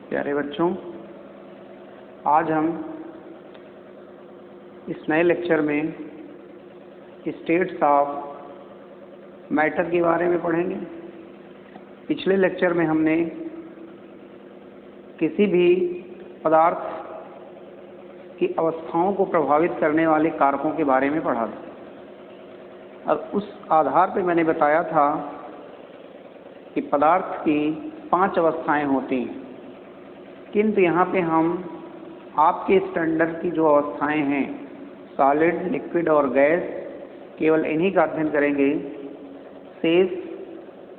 प्यारे बच्चों, आज हम इस नए लेक्चर में स्टेट्स ऑफ मैटर के बारे में पढ़ेंगे। पिछले लेक्चर में हमने किसी भी पदार्थ की अवस्थाओं को प्रभावित करने वाले कारकों के बारे में पढ़ा था। अब उस आधार पर मैंने बताया था कि पदार्थ की 5 अवस्थाएं होती हैं, किंतु यहाँ पे हम आपके स्टैंडर्ड की जो अवस्थाएं हैं, सॉलिड, लिक्विड और गैस, केवल इन्हीं का अध्ययन करेंगे। शेष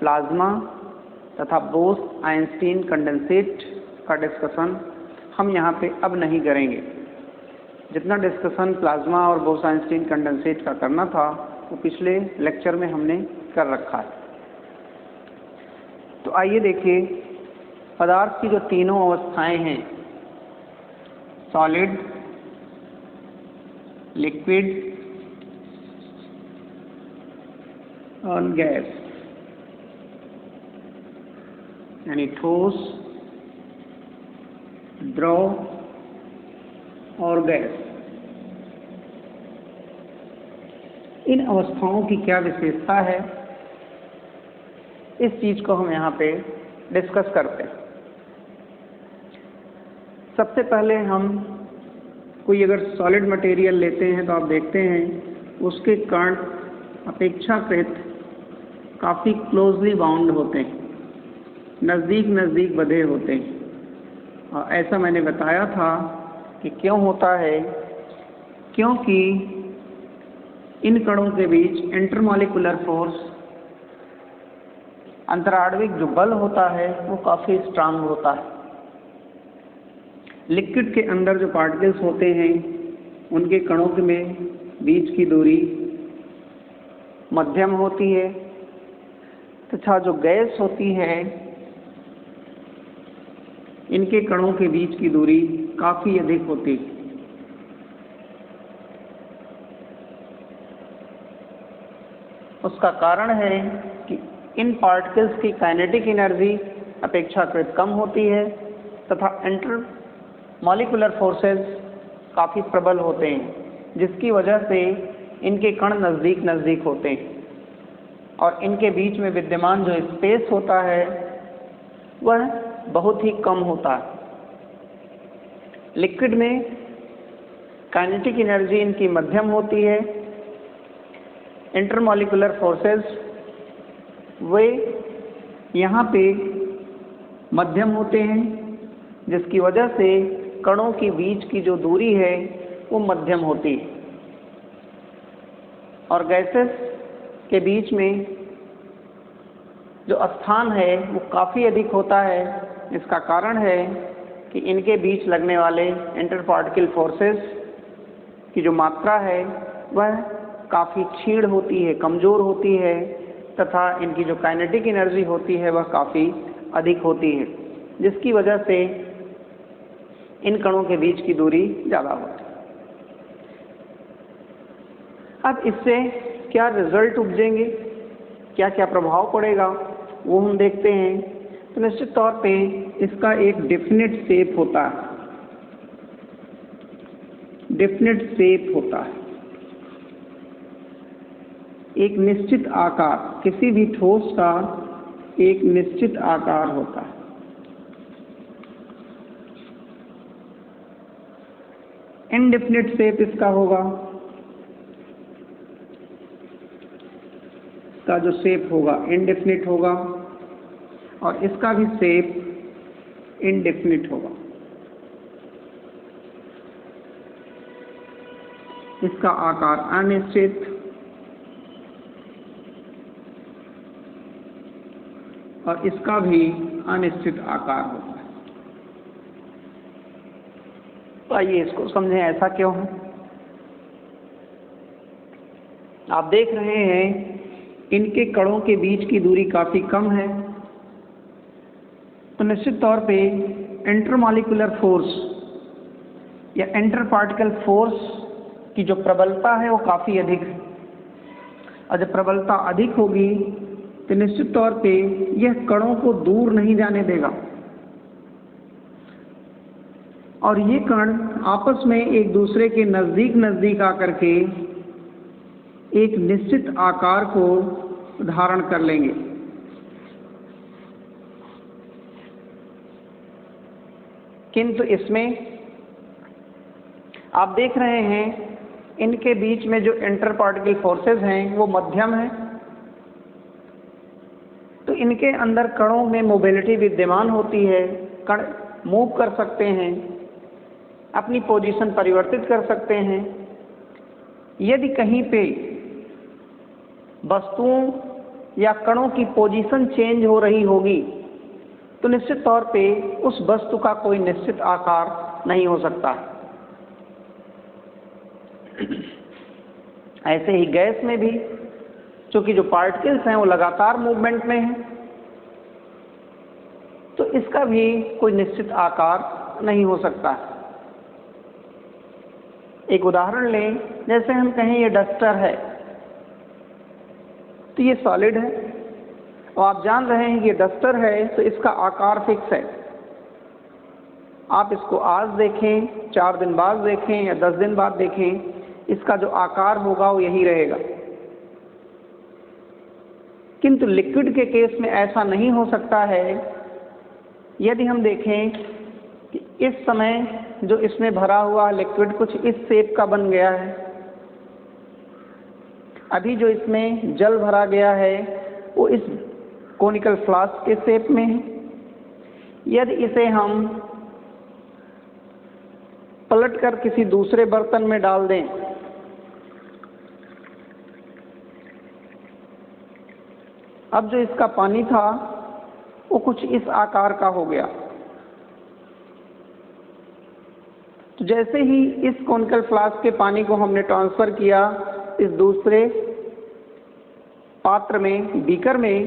प्लाज्मा तथा बोस-आइंस्टीन कंडेंसेट का डिस्कशन हम यहाँ पे अब नहीं करेंगे। जितना डिस्कशन प्लाज्मा और बोस-आइंस्टीन कंडेंसेट का करना था वो पिछले लेक्चर में हमने कर रखा है। तो आइए देखिए, पदार्थ की जो तीनों अवस्थाएं हैं, सॉलिड, लिक्विड और गैस, यानी ठोस, द्रव और गैस, इन अवस्थाओं की क्या विशेषता है, इस चीज को हम यहाँ पे डिस्कस करते हैं। सबसे पहले हम कोई अगर सॉलिड मटेरियल लेते हैं तो आप देखते हैं उसके कण अपेक्षाकृत काफ़ी क्लोजली बाउंड होते हैं, नज़दीक नज़दीक बंधे होते हैं। और ऐसा मैंने बताया था कि क्यों होता है, क्योंकि इन कणों के बीच इंटरमॉलिक्यूलर फोर्स, अंतराण्विक जो बल होता है वो काफ़ी स्ट्रांग होता है। लिक्विड के अंदर जो पार्टिकल्स होते हैं उनके कणों के में बीच की दूरी मध्यम होती है, तथा जो गैस होती है इनके कणों के बीच की दूरी काफ़ी अधिक होती है। उसका कारण है कि इन पार्टिकल्स की काइनेटिक एनर्जी अपेक्षाकृत कम होती है तथा इंटर मॉलिक्यूलर फोर्सेस काफ़ी प्रबल होते हैं, जिसकी वजह से इनके कण नज़दीक नज़दीक होते हैं और इनके बीच में विद्यमान जो स्पेस होता है वह बहुत ही कम होता है। लिक्विड में काइनेटिक एनर्जी इनकी मध्यम होती है, इंटरमॉलिक्यूलर फोर्सेस वे यहाँ पे मध्यम होते हैं, जिसकी वजह से कणों के बीच की जो दूरी है वो मध्यम होती है। और गैसेस के बीच में जो स्थान है वो काफ़ी अधिक होता है। इसका कारण है कि इनके बीच लगने वाले इंटर पार्टिकल फोर्सेस की जो मात्रा है वह काफ़ी क्षीण होती है, कमज़ोर होती है, तथा इनकी जो काइनेटिक एनर्जी होती है वह काफ़ी अधिक होती है, जिसकी वजह से इन कणों के बीच की दूरी ज़्यादा होती है। अब इससे क्या रिजल्ट उपजेंगे, क्या क्या प्रभाव पड़ेगा वो हम देखते हैं। तो निश्चित तौर पे इसका एक डेफिनेट शेप होता है, डेफिनेट शेप होता है, एक निश्चित आकार, किसी भी ठोस का एक निश्चित आकार होता है। इनडेफिनेट शेप इसका होगा, इसका जो शेप होगा इनडेफिनिट होगा और इसका भी शेप इनडेफिनिट होगा। इसका आकार अनिश्चित और इसका भी अनिश्चित आकार होता है। तो आइए इसको समझें, ऐसा क्यों है। आप देख रहे हैं इनके कणों के बीच की दूरी काफ़ी कम है, तो निश्चित तौर पे इंटरमॉलिक्यूलर फोर्स या इंटर पार्टिकल फोर्स की जो प्रबलता है वो काफ़ी अधिक है। और जब प्रबलता अधिक होगी तो निश्चित तौर पे यह कणों को दूर नहीं जाने देगा, और ये कण आपस में एक दूसरे के नजदीक नजदीक आकर के एक निश्चित आकार को धारण कर लेंगे। किंतु इसमें आप देख रहे हैं इनके बीच में जो इंटर पार्टिकल फोर्सेस हैं वो मध्यम है, तो इनके अंदर कणों में मोबिलिटी विद्यमान होती है। कण मूव कर सकते हैं, अपनी पोजीशन परिवर्तित कर सकते हैं। यदि कहीं पे वस्तुओं या कणों की पोजीशन चेंज हो रही होगी तो निश्चित तौर पे उस वस्तु का कोई निश्चित आकार नहीं हो सकता। ऐसे ही गैस में भी चूंकि जो पार्टिकल्स हैं वो लगातार मूवमेंट में हैं, तो इसका भी कोई निश्चित आकार नहीं हो सकता। एक उदाहरण लें, जैसे हम कहें ये डस्टर है, तो ये सॉलिड है और आप जान रहे हैं कि ये डस्टर है, तो इसका आकार फिक्स है। आप इसको आज देखें, 4 दिन बाद देखें या 10 दिन बाद देखें, इसका जो आकार होगा वो यही रहेगा। किंतु लिक्विड के केस में ऐसा नहीं हो सकता है। यदि हम देखें कि इस समय जो इसमें भरा हुआ लिक्विड कुछ इस शेप का बन गया है, अभी जो इसमें जल भरा गया है वो इस कोनिकल फ्लास्क के शेप में है। यदि इसे हम पलटकर किसी दूसरे बर्तन में डाल दें, अब जो इसका पानी था वो कुछ इस आकार का हो गया। तो जैसे ही इस कोनिकल फ्लास्क के पानी को हमने ट्रांसफर किया इस दूसरे पात्र में, बीकर में,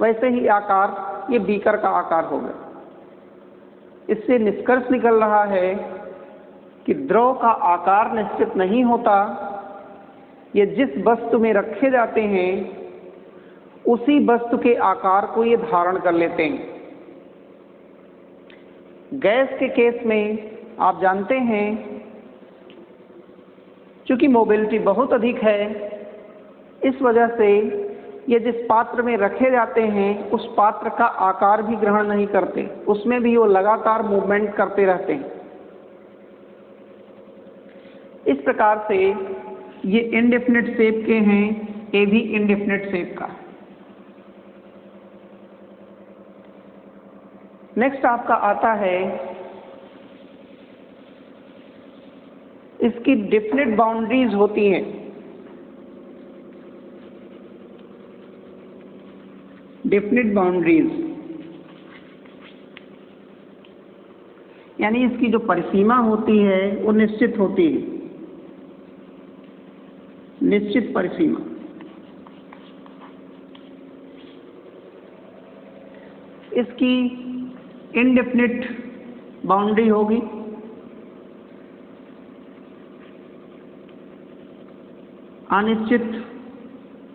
वैसे ही आकार ये बीकर का आकार हो गया। इससे निष्कर्ष निकल रहा है कि द्रव का आकार निश्चित नहीं होता। ये जिस वस्तु में रखे जाते हैं उसी वस्तु के आकार को ये धारण कर लेते हैं। गैस के केस में आप जानते हैं चूंकि मोबिलिटी बहुत अधिक है, इस वजह से ये जिस पात्र में रखे जाते हैं उस पात्र का आकार भी ग्रहण नहीं करते, उसमें भी वो लगातार मूवमेंट करते रहते हैं। इस प्रकार से ये इंडेफिनिट शेप के हैं, ये भी इंडेफिनिट शेप का। नेक्स्ट आपका आता है इसकी डेफिनेट बाउंड्रीज होती हैं। डेफिनेट बाउंड्रीज यानी इसकी जो परिसीमा होती है वो निश्चित होती है, निश्चित परिसीमा। इसकी इनडेफिनिट बाउंड्री होगी, अनिश्चित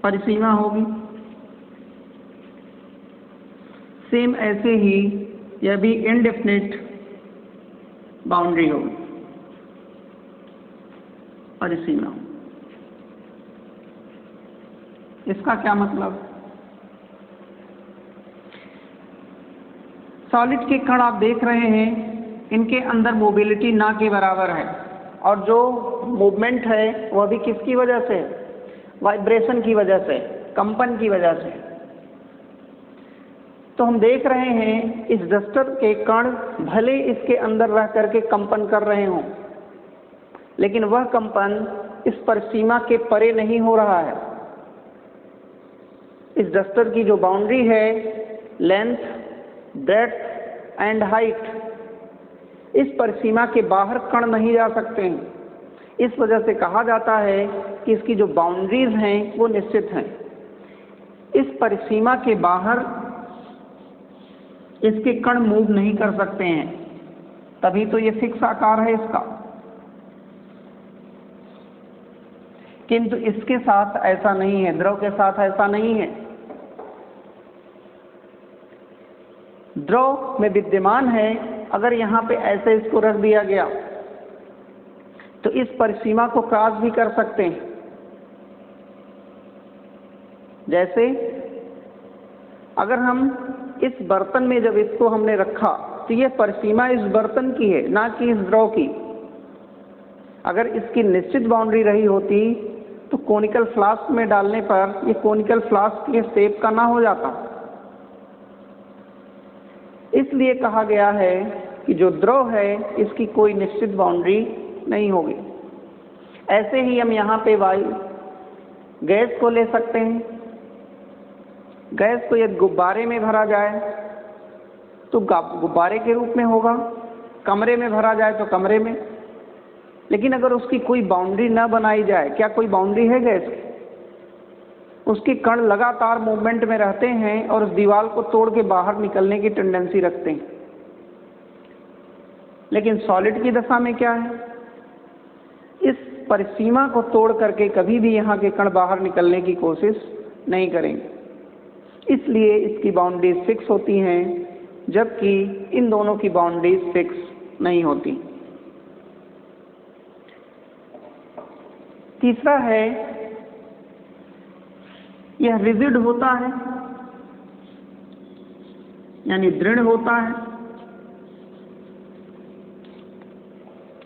परिसीमा होगी। सेम ऐसे ही यह भी इनडेफिनिट बाउंड्री होगी, परिसीमा। इसका क्या मतलब? सॉलिड के कण आप देख रहे हैं, इनके अंदर मोबिलिटी ना के बराबर है, और जो मूवमेंट है वह भी किसकी वजह से? वाइब्रेशन की वजह से, कंपन की वजह से। तो हम देख रहे हैं इस डस्टर के कण भले इसके अंदर रह करके कंपन कर रहे हों, लेकिन वह कंपन इस परिसीमा के परे नहीं हो रहा है। इस डस्टर की जो बाउंड्री है, लेंथ, ब्रेड्थ एंड हाइट, इस परिसीमा के बाहर कण नहीं जा सकते हैं। इस वजह से कहा जाता है कि इसकी जो बाउंड्रीज हैं वो निश्चित हैं। इस परिसीमा के बाहर इसके कण मूव नहीं कर सकते हैं, तभी तो ये फिक्स आकार है इसका। किंतु इसके साथ ऐसा नहीं है, द्रव के साथ ऐसा नहीं है। द्रव में विद्यमान है अगर यहाँ पे ऐसे इसको रख दिया गया तो इस परिसीमा को क्रॉस भी कर सकते हैं। जैसे अगर हम इस बर्तन में जब इसको हमने रखा तो ये परिसीमा इस बर्तन की है, ना कि इस द्रव की। अगर इसकी निश्चित बाउंड्री रही होती तो कोनिकल फ्लास्क में डालने पर ये कोनिकल फ्लास्क के शेप का ना हो जाता। इसलिए कहा गया है कि जो द्रव है इसकी कोई निश्चित बाउंड्री नहीं होगी। ऐसे ही हम यहाँ पे वायु गैस को ले सकते हैं। गैस को यदि गुब्बारे में भरा जाए तो गुब्बारे के रूप में होगा, कमरे में भरा जाए तो कमरे में। लेकिन अगर उसकी कोई बाउंड्री न बनाई जाए, क्या कोई बाउंड्री है गैस की? उसके कण लगातार मूवमेंट में रहते हैं और उस दीवार को तोड़ के बाहर निकलने की टेंडेंसी रखते हैं। लेकिन सॉलिड की दशा में क्या है? इस परिसीमा को तोड़ करके कभी भी यहाँ के कण बाहर निकलने की कोशिश नहीं करेंगे। इसलिए इसकी बाउंड्रीज फिक्स होती हैं, जबकि इन दोनों की बाउंड्रीज फिक्स नहीं होती। तीसरा है, यह रिजिड होता है, यानी दृढ़ होता है,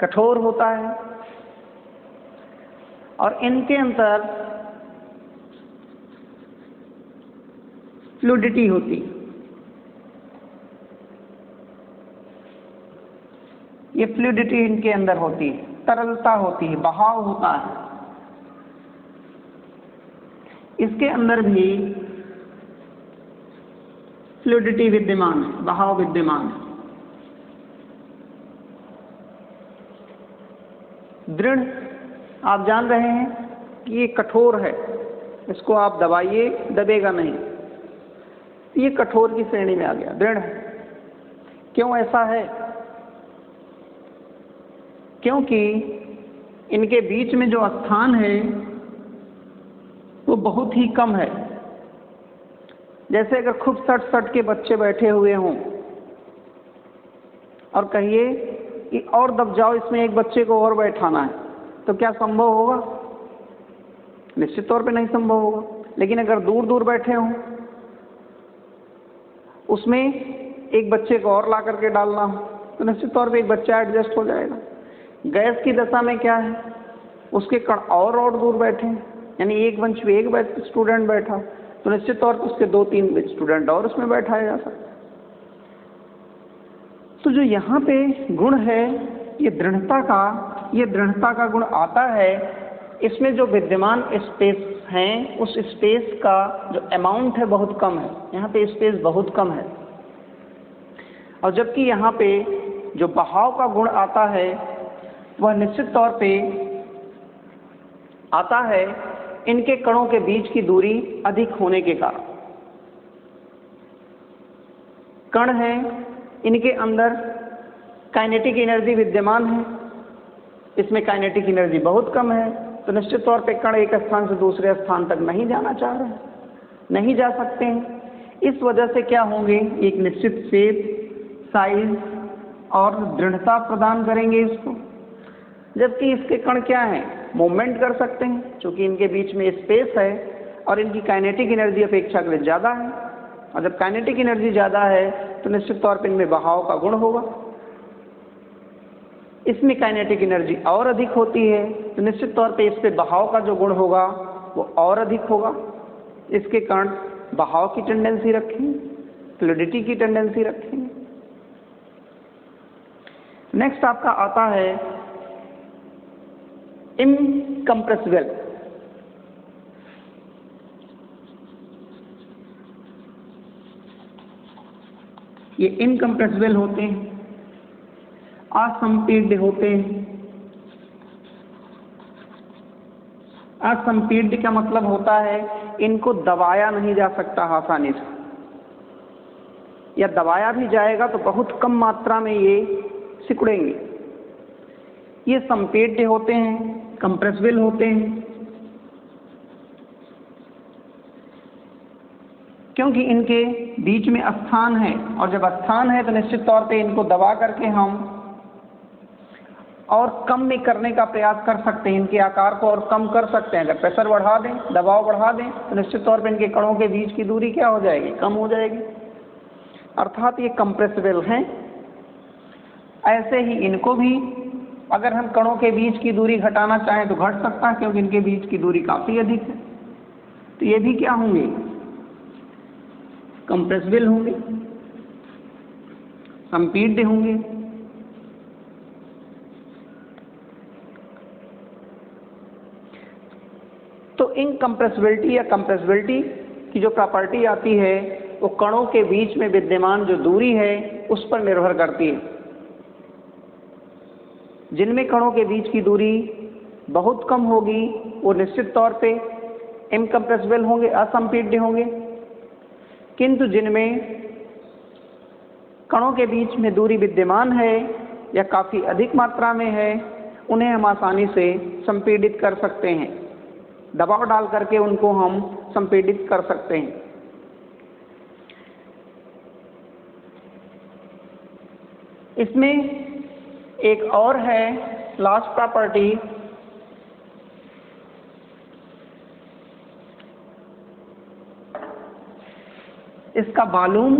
कठोर होता है, और इनके अंदर फ्लूइडिटी होती है। ये फ्लूइडिटी इनके अंदर होती है, तरलता होती है, बहाव होता है। इसके अंदर भी फ्लूइडिटी विद्यमान है, बहाव विद्यमान है। दृढ़ आप जान रहे हैं कि ये कठोर है, इसको आप दबाइए दबेगा नहीं, ये कठोर की श्रेणी में आ गया, दृढ़ है। क्यों ऐसा है? क्योंकि इनके बीच में जो स्थान है वो बहुत ही कम है। जैसे अगर खूब सट के बच्चे बैठे हुए हों और कहिए कि और दब जाओ, इसमें एक बच्चे को और बैठाना है, तो क्या संभव होगा? निश्चित तौर पे नहीं संभव होगा। लेकिन अगर दूर दूर बैठे हों, उसमें एक बच्चे को और ला करके डालना हो, तो निश्चित तौर पे एक बच्चा एडजस्ट हो जाएगा। गैस की दशा में क्या है? उसके कण और दूर बैठे हैं, यानी एक बेंच पे एक स्टूडेंट बैठा, तो निश्चित तौर पर उसके 2-3 स्टूडेंट और उसमें बैठाया जा सकता है। तो जो यहाँ पे गुण है ये दृढ़ता का गुण आता है। इसमें जो विद्यमान स्पेस हैं उस स्पेस का जो अमाउंट है बहुत कम है, यहाँ पे स्पेस बहुत कम है। और जबकि यहाँ पे जो बहाव का गुण आता है वह निश्चित तौर पे आता है इनके कणों के बीच की दूरी अधिक होने के कारण। कण है, इनके अंदर काइनेटिक एनर्जी विद्यमान है, इसमें काइनेटिक एनर्जी बहुत कम है, तो निश्चित तौर पे कण एक स्थान से दूसरे स्थान तक नहीं जाना चाह रहे हैं, नहीं जा सकते हैं। इस वजह से क्या होंगे, एक निश्चित शेप, साइज और दृढ़ता प्रदान करेंगे इसको। जबकि इसके कण क्या हैं, मूवमेंट कर सकते हैं, क्योंकि इनके बीच में स्पेस है और इनकी काइनेटिक एनर्जी अपेक्षाकृत ज़्यादा है। और जब काइनेटिक एनर्जी ज़्यादा है तो निश्चित तौर पर इनमें बहाव का गुण होगा। इसमें काइनेटिक एनर्जी और अधिक होती है तो निश्चित तौर पे इस पे बहाव का जो गुण होगा वो और अधिक होगा। इसके कण बहाव की टेंडेंसी रखेंगे, फ्लूइडिटी की टेंडेंसी रखेंगे। नेक्स्ट आपका आता है इनकम्प्रेसिबल। ये इनकम्प्रेसिबल होते हैं, असंपीड्य होते हैं। असंपीड्य का मतलब होता है इनको दबाया नहीं जा सकता आसानी से, या दबाया भी जाएगा तो बहुत कम मात्रा में ये सिकुड़ेंगे। ये संपीड्य होते हैं, कंप्रेसिबल होते हैं। क्योंकि इनके बीच में स्थान है, और जब स्थान है तो निश्चित तौर पे इनको दबा करके हम और कम में करने का प्रयास कर सकते हैं, इनके आकार को और कम कर सकते हैं। अगर प्रेशर बढ़ा दें, दबाव बढ़ा दें, तो निश्चित तौर पे इनके कणों के बीच की दूरी क्या हो जाएगी, कम हो जाएगी, अर्थात ये कंप्रेसिबल हैं। ऐसे ही इनको भी अगर हम कणों के बीच की दूरी घटाना चाहें तो घट सकता है, क्योंकि इनके बीच की दूरी काफ़ी अधिक है। तो ये भी क्या होंगे, कंप्रेसिबल होंगे, संपीड्य होंगे। तो इनकम्प्रेसिबिलिटी या कंप्रेसिबिलिटी की जो प्रॉपर्टी आती है वो कणों के बीच में विद्यमान जो दूरी है उस पर निर्भर करती है। जिनमें कणों के बीच की दूरी बहुत कम होगी वो निश्चित तौर पे इनकम्प्रेसिबल होंगे, असंपीड्य होंगे। किंतु जिनमें कणों के बीच में दूरी विद्यमान है या काफ़ी अधिक मात्रा में है, उन्हें हम आसानी से संपीडित कर सकते हैं, दबाव डाल करके उनको हम संपीडित कर सकते हैं। इसमें एक और है लास्ट प्रॉपर्टी, इसका वॉल्यूम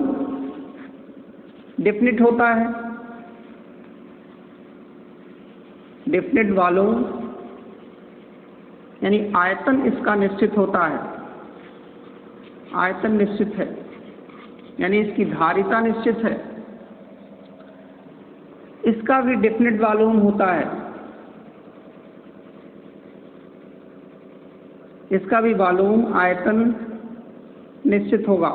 डेफिनिट होता है। डेफिनिट वॉल्यूम यानी आयतन इसका निश्चित होता है, आयतन निश्चित है, यानी इसकी धारिता निश्चित है। इसका भी डेफिनिट वॉल्यूम होता है, इसका भी वॉल्यूम आयतन निश्चित होगा।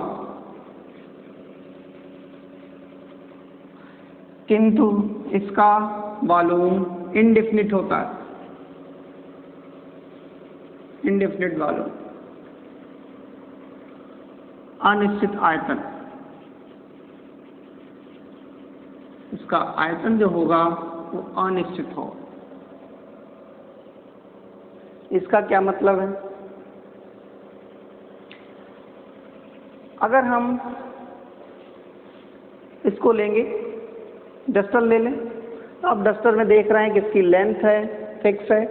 किंतु इसका वॉल्यूम इनडेफिनिट होता है, इनडेफिनिट वॉल्यूम, अनिश्चित आयतन। इसका आयतन जो होगा वो अनिश्चित होगा। इसका क्या मतलब है, अगर हम इसको लेंगे, डस्टर ले लें, तो आप डस्टर में देख रहे हैं कि इसकी लेंथ है फिक्स है,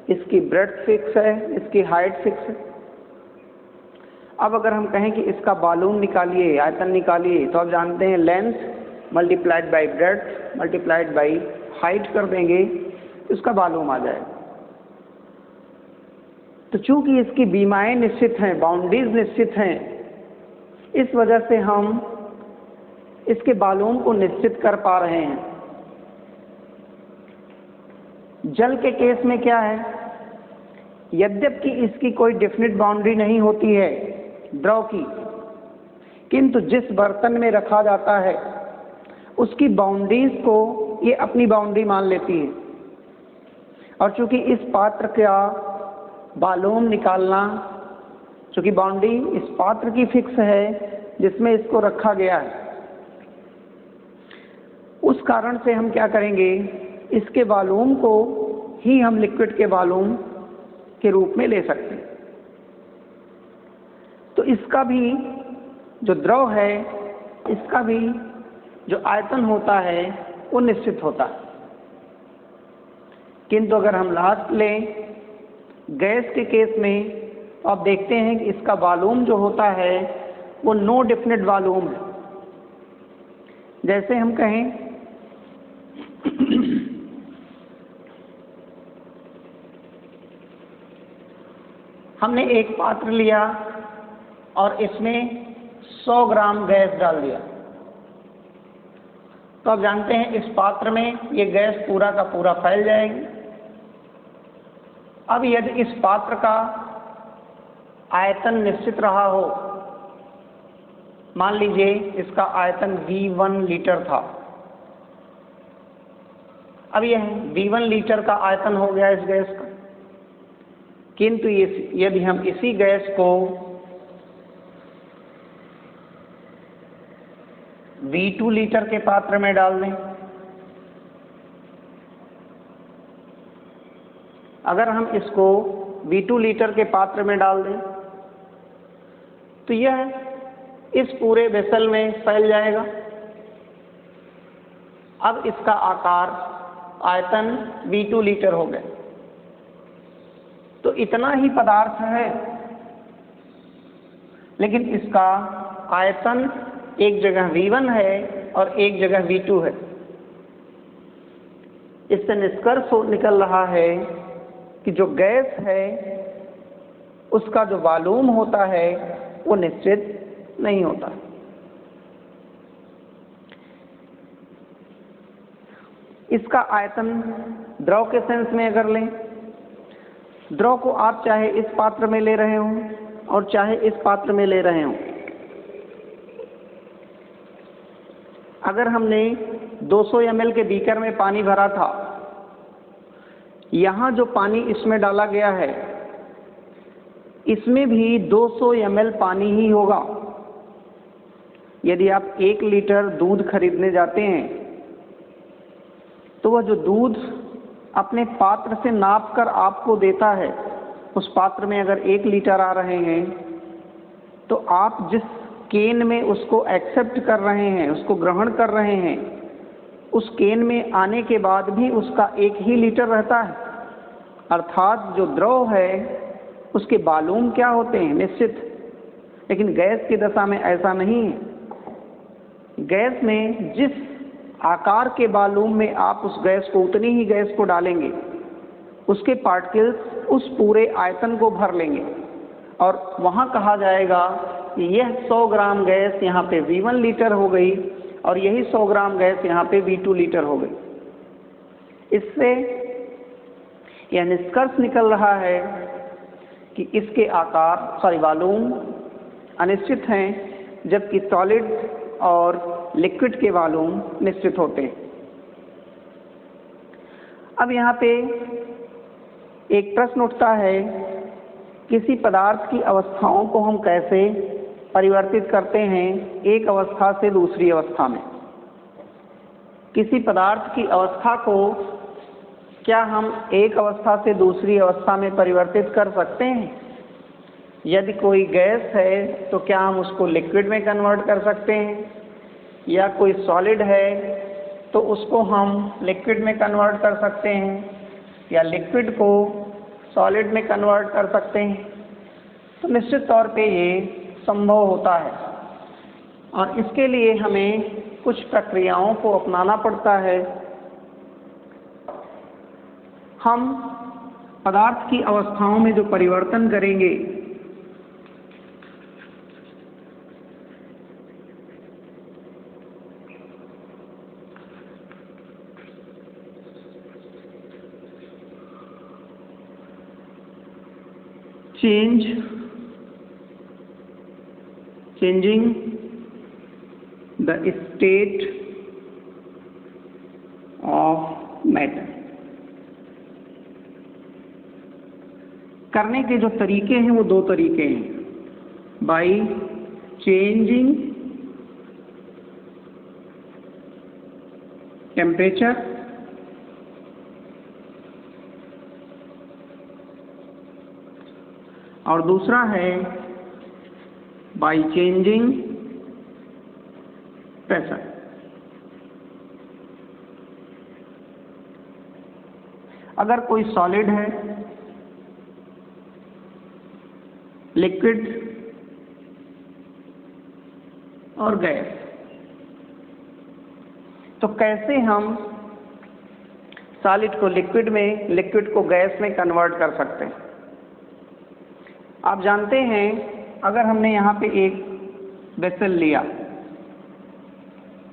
इसकी ब्रेड्थ फिक्स है, इसकी हाइट फिक्स है। अब अगर हम कहें कि इसका वॉल्यूम निकालिए, आयतन निकालिए, तो आप जानते हैं length multiplied by breadth multiplied by height कर देंगे, इसका वॉल्यूम आ जाएगा। तो चूंकि इसकी बीमाएं निश्चित हैं, बाउंड्रीज निश्चित हैं, इस वजह से हम इसके वॉल्यूम को निश्चित कर पा रहे हैं। जल के केस में क्या है, यद्यपि इसकी कोई डेफिनिट बाउंड्री नहीं होती है द्रव की, किंतु जिस बर्तन में रखा जाता है उसकी बाउंड्रीज को ये अपनी बाउंड्री मान लेती है। और चूंकि इस पात्र का वॉल्यूम निकालना, चूंकि बाउंड्री इस पात्र की फिक्स है जिसमें इसको रखा गया है, उस कारण से हम क्या करेंगे, इसके वॉल्यूम को ही हम लिक्विड के वॉल्यूम के रूप में ले सकते हैं। तो इसका भी जो द्रव है, इसका भी जो आयतन होता है वो निश्चित होता है। किंतु अगर हम लास्ट लें गैस के केस में, तो आप देखते हैं कि इसका वॉल्यूम जो होता है वो नो डेफिनिट वॉल्यूम है। जैसे हम कहें हमने एक पात्र लिया और इसमें 100 ग्राम गैस डाल दिया, तो आप जानते हैं इस पात्र में ये गैस पूरा का पूरा फैल जाएगी। अब यदि इस पात्र का आयतन निश्चित रहा हो, मान लीजिए इसका आयतन V1 लीटर था, अब यह V1 लीटर का आयतन हो गया इस गैस का। किंतु यदि हम इसी गैस को V2 लीटर के पात्र में डाल दें, अगर हम इसको V2 लीटर के पात्र में डाल दें, तो यह इस पूरे वेसल में फैल जाएगा। अब इसका आकार आयतन V2 लीटर हो गया। तो इतना ही पदार्थ है, लेकिन इसका आयतन एक जगह V1 है और एक जगह V2 है। इससे निष्कर्ष निकल रहा है कि जो गैस है उसका जो वॉल्यूम होता है वो निश्चित नहीं होता। इसका आयतन द्रव के सेंस में अगर लें, द्रव को आप चाहे इस पात्र में ले रहे हों और चाहे इस पात्र में ले रहे हों, अगर हमने 200 ml के बीकर में पानी भरा था, यहाँ जो पानी इसमें डाला गया है इसमें भी 200 ml पानी ही होगा। यदि आप 1 लीटर दूध खरीदने जाते हैं तो वह जो दूध अपने पात्र से नाप कर आपको देता है, उस पात्र में अगर 1 लीटर आ रहे हैं तो आप जिस केन में उसको एक्सेप्ट कर रहे हैं, उसको ग्रहण कर रहे हैं, उस केन में आने के बाद भी उसका 1 ही लीटर रहता है। अर्थात जो द्रव है उसके वॉल्यूम क्या होते हैं निश्चित, लेकिन गैस की दशा में ऐसा नहीं है। गैस में जिस आकार के वॉल्यूम में आप उस गैस को, उतनी ही गैस को डालेंगे, उसके पार्टिकल्स उस पूरे आयतन को भर लेंगे और वहाँ कहा जाएगा कि यह 100 ग्राम गैस यहाँ पे V1 लीटर हो गई और यही 100 ग्राम गैस यहाँ पे V2 लीटर हो गई। इससे यह निष्कर्ष निकल रहा है कि इसके आकार वॉल्यूम अनिश्चित हैं, जबकि सॉलिड और लिक्विड के वॉल्यूम निश्चित होते हैं। अब यहाँ पे एक प्रश्न उठता है, किसी पदार्थ की अवस्थाओं को हम कैसे परिवर्तित करते हैं एक अवस्था से दूसरी अवस्था में। किसी पदार्थ की अवस्था को क्या हम एक अवस्था से दूसरी अवस्था में परिवर्तित कर सकते हैं? यदि कोई गैस है तो क्या हम उसको लिक्विड में कन्वर्ट कर सकते हैं, या कोई सॉलिड है तो उसको हम लिक्विड में कन्वर्ट कर सकते हैं, या लिक्विड को सॉलिड में कन्वर्ट कर सकते हैं? तो निश्चित तौर पे ये संभव होता है और इसके लिए हमें कुछ प्रक्रियाओं को अपनाना पड़ता है। हम पदार्थ की अवस्थाओं में जो परिवर्तन करेंगे changing the state of matter, करने के जो तरीके हैं वो 2 तरीके हैं, बाय चेंजिंग टेम्परेचर और दूसरा है बाय चेंजिंग प्रेशर। अगर कोई सॉलिड है, लिक्विड और गैस, तो कैसे हम सॉलिड को लिक्विड में, लिक्विड को गैस में कन्वर्ट कर सकते हैं? आप जानते हैं, अगर हमने यहाँ पे एक वेसल लिया,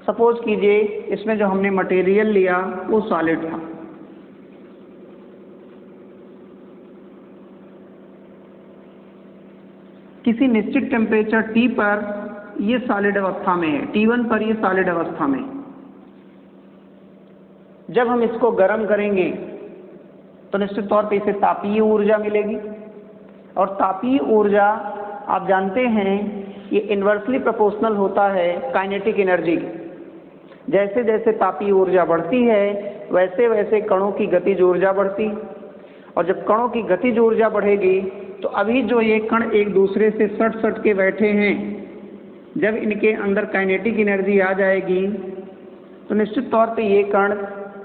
सपोज कीजिए इसमें जो हमने मटेरियल लिया वो सॉलिड था, किसी निश्चित टेम्परेचर T पर ये सॉलिड अवस्था में है, T1 पर ये सॉलिड अवस्था में। जब हम इसको गर्म करेंगे तो निश्चित तौर पे इसे तापीय ऊर्जा मिलेगी और तापीय ऊर्जा आप जानते हैं ये इन्वर्सली प्रोपोर्शनल होता है काइनेटिक एनर्जी की। जैसे जैसे तापीय ऊर्जा बढ़ती है वैसे वैसे कणों की गतिज ऊर्जा बढ़ती, और जब कणों की गतिज ऊर्जा बढ़ेगी तो अभी जो ये कण एक दूसरे से सट के बैठे हैं जब इनके अंदर काइनेटिक एनर्जी आ जाएगी तो निश्चित तौर पे ये कण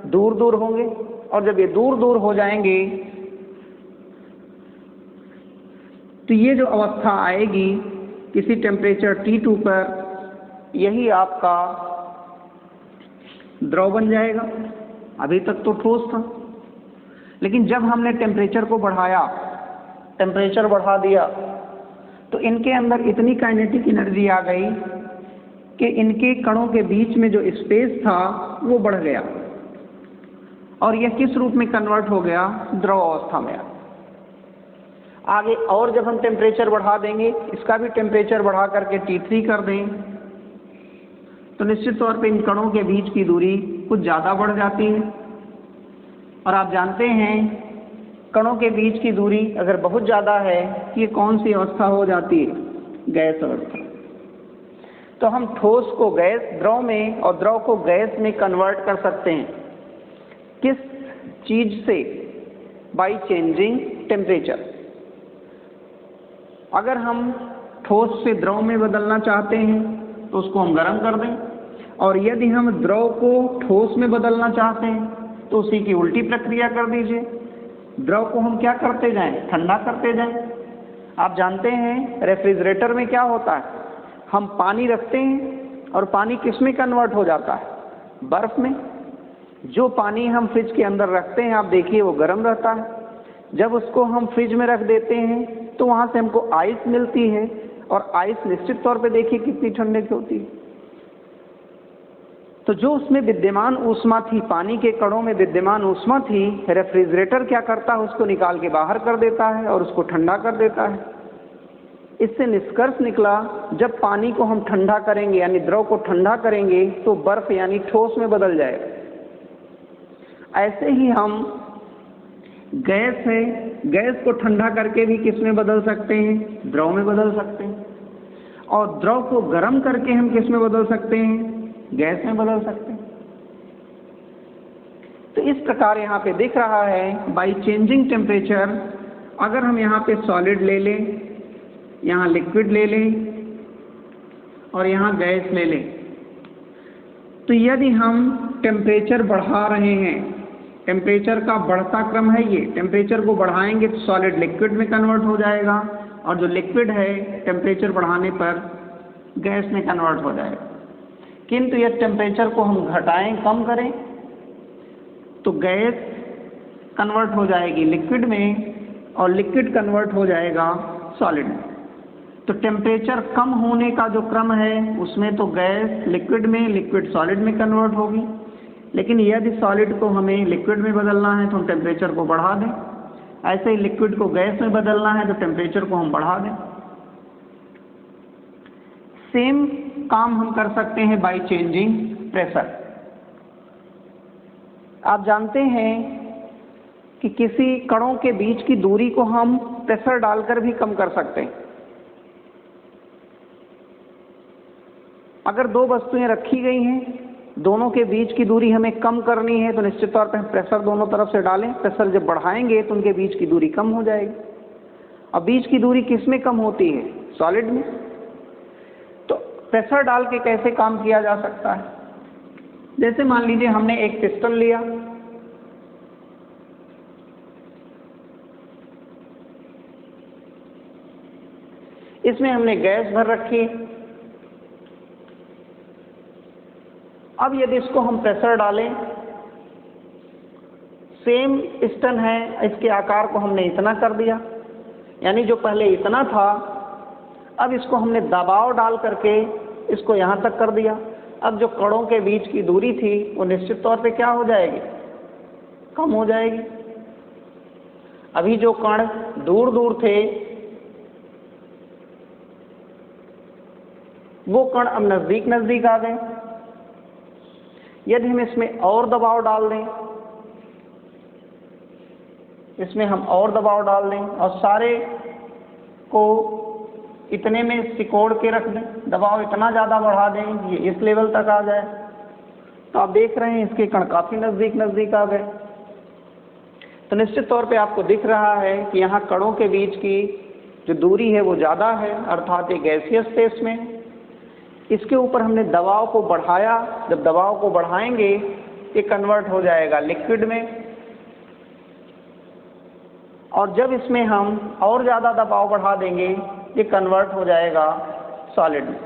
दूर दूर होंगे, और जब ये दूर दूर हो जाएंगे तो ये जो अवस्था आएगी किसी टेम्परेचर T2 पर, यही आपका द्रव बन जाएगा। अभी तक तो ठोस था, लेकिन जब हमने टेम्परेचर को बढ़ाया, टेम्परेचर बढ़ा दिया, तो इनके अंदर इतनी काइनेटिक एनर्जी आ गई कि इनके कणों के बीच में जो स्पेस था वो बढ़ गया, और यह किस रूप में कन्वर्ट हो गया? द्रव अवस्था में। आगे और जब हम टेम्परेचर बढ़ा देंगे, इसका भी टेम्परेचर बढ़ा करके T3 कर दें, तो निश्चित तौर पे इन कणों के बीच की दूरी कुछ ज़्यादा बढ़ जाती है। और आप जानते हैं कणों के बीच की दूरी अगर बहुत ज़्यादा है, ये कौन सी अवस्था हो जाती है? गैस अवस्था। तो हम ठोस को गैस, द्रव में, और द्रव को गैस में कन्वर्ट कर सकते हैं। किस चीज से? By changing temperature. अगर हम ठोस से द्रव में बदलना चाहते हैं तो उसको हम गर्म कर दें, और यदि हम द्रव को ठोस में बदलना चाहते हैं तो उसी की उल्टी प्रक्रिया कर दीजिए। द्रव को हम क्या करते जाएं? ठंडा करते जाएं। आप जानते हैं रेफ्रिजरेटर में क्या होता है? हम पानी रखते हैं और पानी किस में कन्वर्ट हो जाता है? बर्फ में। जो पानी हम फ्रिज के अंदर रखते हैं, आप देखिए वो गर्म रहता है। जब उसको हम फ्रिज में रख देते हैं तो वहाँ से हमको आइस मिलती है, और आइस निश्चित तौर पे देखिए कितनी ठंडे की होती है। तो जो उसमें विद्यमान ऊष्मा थी, पानी के कणों में विद्यमान ऊष्मा थी, रेफ्रिजरेटर क्या करता है? उसको निकाल के बाहर कर देता है और उसको ठंडा कर देता है। इससे निष्कर्ष निकला, जब पानी को हम ठंडा करेंगे, यानी द्रव को ठंडा करेंगे, तो बर्फ यानी ठोस में बदल जाएगा। ऐसे ही हम गैस है, गैस को ठंडा करके भी किस में बदल सकते हैं? द्रव में बदल सकते हैं। और द्रव को गर्म करके हम किस में बदल सकते हैं? गैस में बदल सकते हैं। तो इस प्रकार यहाँ पे दिख रहा है, बाय चेंजिंग टेम्परेचर, अगर हम यहाँ पे सॉलिड ले लें, यहाँ लिक्विड ले लें और यहाँ गैस ले लें, तो यदि हम टेम्परेचर बढ़ा रहे हैं, टेम्परेचर का बढ़ता क्रम है ये, टेम्परेचर को बढ़ाएंगे तो सॉलिड लिक्विड में कन्वर्ट हो जाएगा, और जो लिक्विड है टेम्परेचर बढ़ाने पर गैस में कन्वर्ट हो जाएगा। किंतु यदि टेम्परेचर को हम घटाएं, कम करें, तो गैस कन्वर्ट हो जाएगी लिक्विड में, और लिक्विड कन्वर्ट हो जाएगा सॉलिड में। तो टेम्परेचर कम होने का जो क्रम है उसमें तो गैस लिक्विड में, लिक्विड सॉलिड में कन्वर्ट होगी। लेकिन यदि सॉलिड को हमें लिक्विड में बदलना है तो हम टेम्परेचर को बढ़ा दें, ऐसे ही लिक्विड को गैस में बदलना है तो टेम्परेचर को हम बढ़ा दें। सेम काम हम कर सकते हैं बाय चेंजिंग प्रेशर। आप जानते हैं कि किसी कणों के बीच की दूरी को हम प्रेशर डालकर भी कम कर सकते हैं। अगर दो वस्तुएं रखी गई हैं, दोनों के बीच की दूरी हमें कम करनी है, तो निश्चित तौर पर प्रेशर दोनों तरफ से डालें। प्रेशर जब बढ़ाएंगे तो उनके बीच की दूरी कम हो जाएगी। अब बीच की दूरी किस में कम होती है? सॉलिड में। तो प्रेशर डाल के कैसे काम किया जा सकता है? जैसे मान लीजिए हमने एक पिस्टन लिया, इसमें हमने गैस भर रखी। अब यदि इसको हम प्रेशर डालें, सेम पिस्टन है, इसके आकार को हमने इतना कर दिया, यानी जो पहले इतना था, अब इसको हमने दबाव डाल करके इसको यहाँ तक कर दिया। अब जो कणों के बीच की दूरी थी वो निश्चित तौर पे क्या हो जाएगी? कम हो जाएगी। अभी जो कण दूर दूर थे वो कण अब नजदीक नजदीक आ गए। यदि हम इसमें और दबाव डाल दें, इसमें हम और दबाव डाल दें और सारे को इतने में सिकोड़ के रख दें, दबाव इतना ज़्यादा बढ़ा दें ये इस लेवल तक आ जाए, तो आप देख रहे हैं इसके कण काफ़ी नज़दीक नज़दीक आ गए। तो निश्चित तौर पे आपको दिख रहा है कि यहाँ कणों के बीच की जो दूरी है वो ज़्यादा है, अर्थात एक गैसीय स्पेस में। इसके ऊपर हमने दबाव को बढ़ाया, जब दबाव को बढ़ाएंगे ये कन्वर्ट हो जाएगा लिक्विड में, और जब इसमें हम और ज़्यादा दबाव बढ़ा देंगे ये कन्वर्ट हो जाएगा सॉलिड में।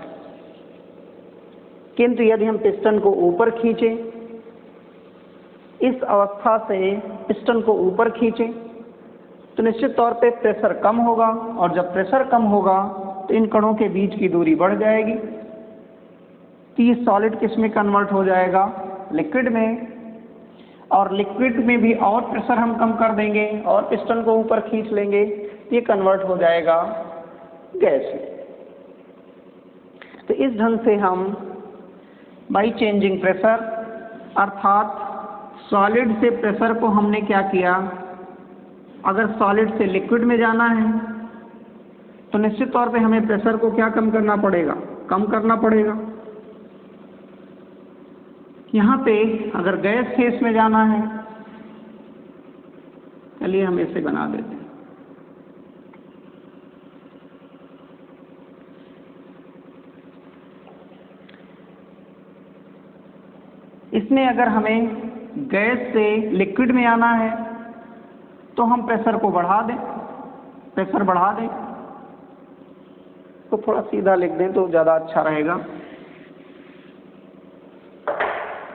किंतु यदि हम पिस्टन को ऊपर खींचें, इस अवस्था से पिस्टन को ऊपर खींचें, तो निश्चित तौर पे प्रेशर कम होगा, और जब प्रेशर कम होगा तो इन कणों के बीच की दूरी बढ़ जाएगी, तो ये सॉलिड किस में कन्वर्ट हो जाएगा, लिक्विड में। और लिक्विड में भी और प्रेशर हम कम कर देंगे और पिस्टन को ऊपर खींच लेंगे, ये कन्वर्ट हो जाएगा गैस में। तो इस ढंग से हम बाई चेंजिंग प्रेशर, अर्थात सॉलिड से प्रेशर को हमने क्या किया, अगर सॉलिड से लिक्विड में जाना है तो निश्चित तौर पे हमें प्रेशर को क्या कम करना पड़ेगा, कम करना पड़ेगा। यहाँ पे अगर गैस फेस में जाना है, चलिए हम इसे बना देते हैं। इसमें अगर हमें गैस से लिक्विड में आना है तो हम प्रेशर को बढ़ा दें, प्रेशर बढ़ा दें, तो थोड़ा सीधा लिख दें तो ज़्यादा अच्छा रहेगा।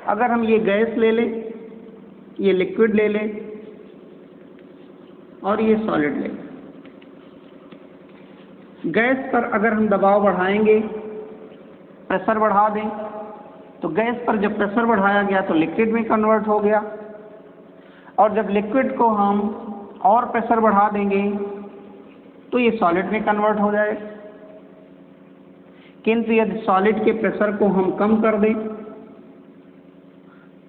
अगर हम ये गैस ले लें, ये लिक्विड ले लें और ये सॉलिड ले लें, गैस पर अगर हम दबाव बढ़ाएंगे, प्रेशर बढ़ा दें, तो गैस पर जब प्रेशर बढ़ाया गया तो लिक्विड में कन्वर्ट हो गया, और जब लिक्विड को हम और प्रेशर बढ़ा देंगे तो ये सॉलिड में कन्वर्ट हो जाएगा। किंतु यदि सॉलिड के प्रेशर को हम कम कर दें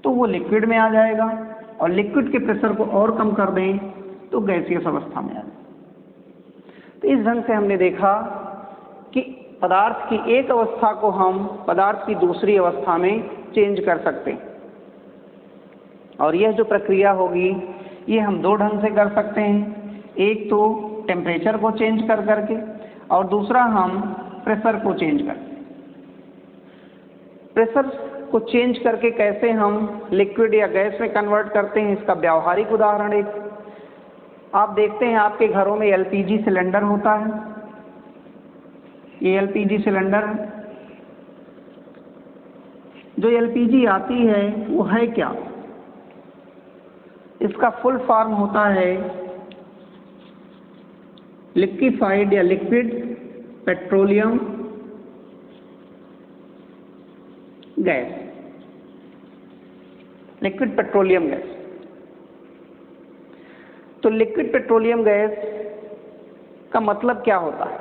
तो वो लिक्विड में आ जाएगा, और लिक्विड के प्रेशर को और कम कर दें तो गैसियस अवस्था में आ जाएगा। तो इस ढंग से हमने देखा कि पदार्थ की एक अवस्था को हम पदार्थ की दूसरी अवस्था में चेंज कर सकते हैं, और यह जो प्रक्रिया होगी ये हम दो ढंग से कर सकते हैं। एक तो टेम्परेचर को चेंज कर करके, और दूसरा हम प्रेशर को चेंज करके। प्रेशर को चेंज करके कैसे हम लिक्विड या गैस में कन्वर्ट करते हैं, इसका व्यावहारिक उदाहरण एक आप देखते हैं, आपके घरों में एलपीजी सिलेंडर होता है। ये एलपीजी सिलेंडर, जो एलपीजी आती है वो है क्या, इसका फुल फॉर्म होता है लिक्विफाइड या liquid petroleum gas, liquid petroleum gas. तो लिक्विड पेट्रोलियम गैस का मतलब क्या होता है,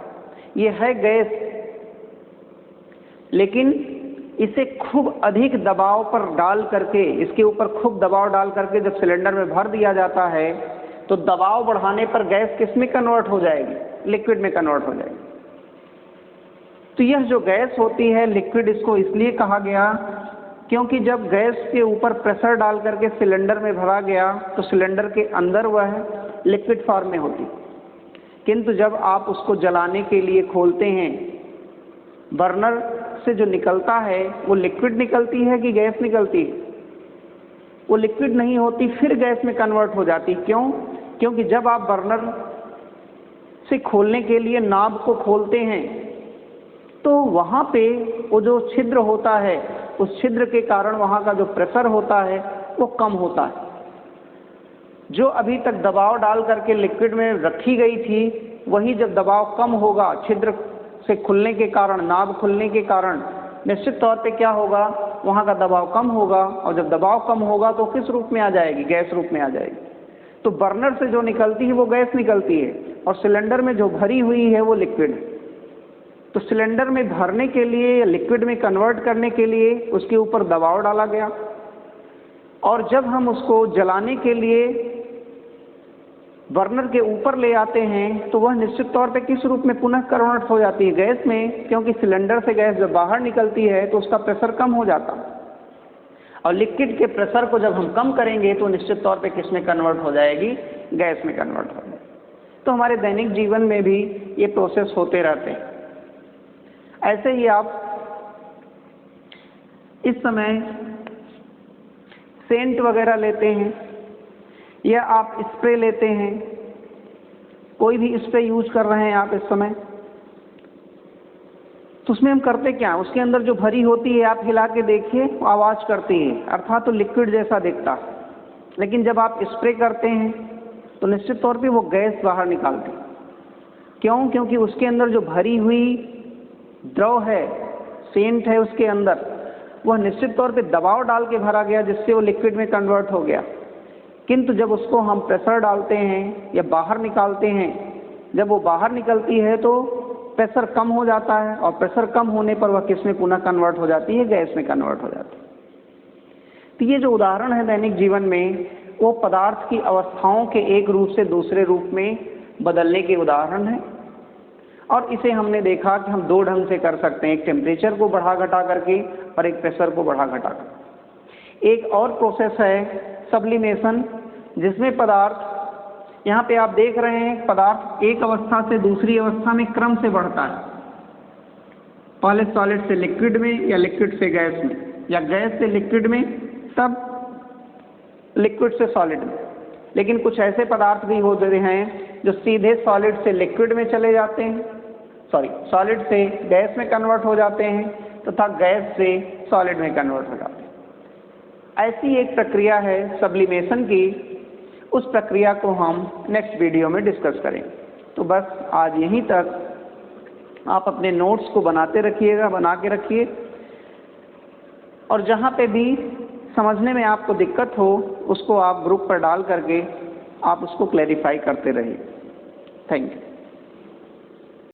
ये है गैस, लेकिन इसे खूब अधिक दबाव पर डाल करके, इसके ऊपर खूब दबाव डाल करके जब सिलेंडर में भर दिया जाता है तो दबाव बढ़ाने पर गैस किस में कन्वर्ट हो जाएगी, लिक्विड में कन्वर्ट हो जाएगी। तो यह जो गैस होती है लिक्विड, इसको इसलिए कहा गया क्योंकि जब गैस के ऊपर प्रेशर डाल करके सिलेंडर में भरा गया तो सिलेंडर के अंदर वह लिक्विड फॉर्म में होती, किंतु जब आप उसको जलाने के लिए खोलते हैं, बर्नर से जो निकलता है वो लिक्विड निकलती है कि गैस निकलती है, वो लिक्विड नहीं होती, फिर गैस में कन्वर्ट हो जाती। क्यों? क्योंकि जब आप बर्नर से खोलने के लिए नाब को खोलते हैं तो वहाँ पे वो जो छिद्र होता है, उस छिद्र के कारण वहाँ का जो प्रेशर होता है वो कम होता है। जो अभी तक दबाव डाल करके लिक्विड में रखी गई थी, वही जब दबाव कम होगा, छिद्र से खुलने के कारण, नाब खुलने के कारण, निश्चित तौर पे क्या होगा, वहाँ का दबाव कम होगा, और जब दबाव कम होगा तो किस रूप में आ जाएगी, गैस रूप में आ जाएगी। तो बर्नर से जो निकलती है वो गैस निकलती है, और सिलेंडर में जो भरी हुई है वो लिक्विड है। तो सिलेंडर में भरने के लिए या लिक्विड में कन्वर्ट करने के लिए उसके ऊपर दबाव डाला गया, और जब हम उसको जलाने के लिए बर्नर के ऊपर ले आते हैं तो वह निश्चित तौर पे किस रूप में पुनः कन्वर्ट हो जाती है, गैस में, क्योंकि सिलेंडर से गैस जब बाहर निकलती है तो उसका प्रेशर कम हो जाता है, और लिक्विड के प्रेशर को जब हम कम करेंगे तो निश्चित तौर पे किस में कन्वर्ट हो जाएगी, गैस में कन्वर्ट हो जाएगी। तो हमारे दैनिक जीवन में भी ये प्रोसेस होते रहते हैं। ऐसे ही आप इस समय सेंट वगैरह लेते हैं या आप स्प्रे लेते हैं, कोई भी स्प्रे यूज कर रहे हैं आप इस समय, तो उसमें हम करते क्या, उसके अंदर जो भरी होती है आप हिला के देखिए आवाज़ करती है, अर्थात तो लिक्विड जैसा दिखता है। लेकिन जब आप स्प्रे करते हैं तो निश्चित तौर पे वो गैस बाहर निकालती है। क्यों? क्योंकि उसके अंदर जो भरी हुई द्रव है, सेंट है उसके अंदर, वह निश्चित तौर पे दबाव डाल के भरा गया जिससे वो लिक्विड में कन्वर्ट हो गया। किंतु जब उसको हम प्रेशर डालते हैं या बाहर निकालते हैं, जब वो बाहर निकलती है तो प्रेशर कम हो जाता है और प्रेशर कम होने पर वह किस में पुनः कन्वर्ट हो जाती है, गैस में कन्वर्ट हो जाती है। तो ये जो उदाहरण है दैनिक जीवन में, वो पदार्थ की अवस्थाओं के एक रूप से दूसरे रूप में बदलने के उदाहरण है। और इसे हमने देखा कि हम दो ढंग से कर सकते हैं, एक टेम्परेचर को बढ़ा घटा करके और एक प्रेशर को बढ़ा घटा कर। एक और प्रोसेस है सब्लिमेशन, जिसमें पदार्थ, यहाँ पे आप देख रहे हैं पदार्थ एक अवस्था से दूसरी अवस्था में क्रम से बढ़ता है, पहले सॉलिड से लिक्विड में या लिक्विड से गैस में या गैस से लिक्विड में, तब लिक्विड से सॉलिड में। लेकिन कुछ ऐसे पदार्थ भी होते हैं जो सीधे सॉलिड से लिक्विड में चले जाते हैं, सॉलिड से गैस में कन्वर्ट हो जाते हैं तथा गैस से सॉलिड में कन्वर्ट हो जाते हैं। ऐसी एक प्रक्रिया है सब्लिमेशन की, उस प्रक्रिया को हम नेक्स्ट वीडियो में डिस्कस करेंगे। तो बस आज यहीं तक आप अपने नोट्स को बनाते रखिएगा, बना के रखिए, और जहाँ पे भी समझने में आपको दिक्कत हो उसको आप ग्रुप पर डाल करके आप उसको क्लैरिफाई करते रहिए। Thank you.